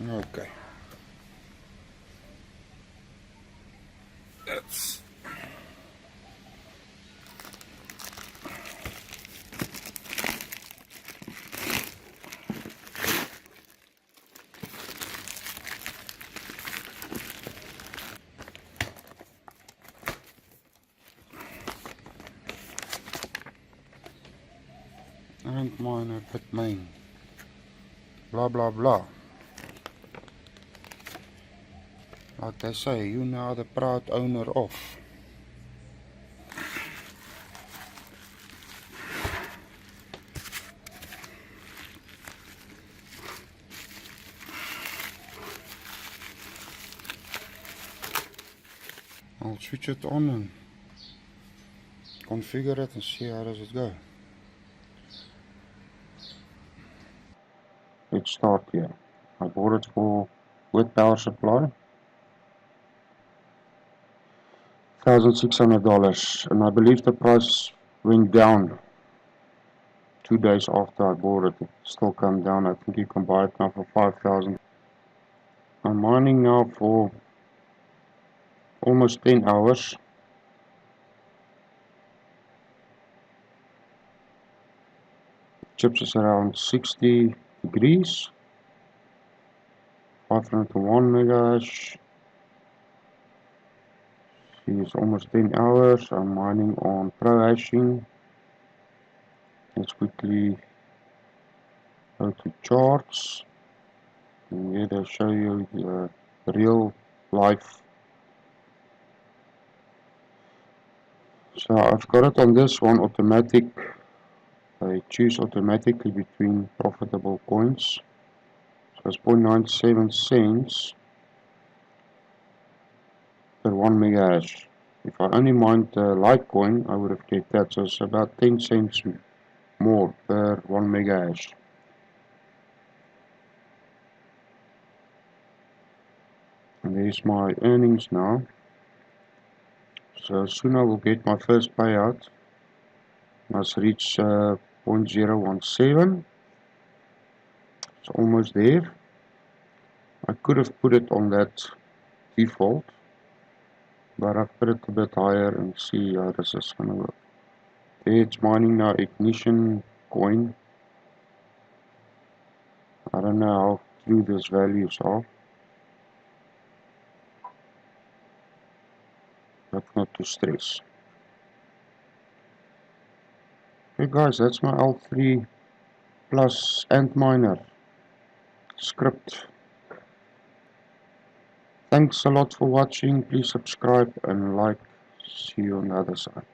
Okay. That's Antminer, Bitmain, blah blah blah. Like they say, you now the proud owner of. I'll switch it on and configure it and see how does it go. Let's start here. I bought it for with power supply, $1,600, and I believe the price went down 2 days after I bought it. It still come down. I think you can buy it now for 5,000. I'm mining now for almost 10 hours. Chips is around 60 degrees. 501 megahash. It's almost 10 hours. I'm mining on pro hashing. Let's quickly go to charts. And here they show you the real life. So I've got it on this one automatic. I choose automatically between profitable coins. So it's 0.97 cents per 1 megahash. If I only mined Litecoin, I would have get that. So it's about 10 cents more per 1 megahash. And there's my earnings now. So soon I will get my first payout. Must reach 0.017. It's almost there. I could have put it on that default, but I've put it a bit higher and see how this is gonna work. There it's mining now ignition coin. I don't know how true these values are, but not to stress. Okay guys, that's my L3 plus Antminer script. Thanks a lot for watching. Please subscribe and like. See you on the other side.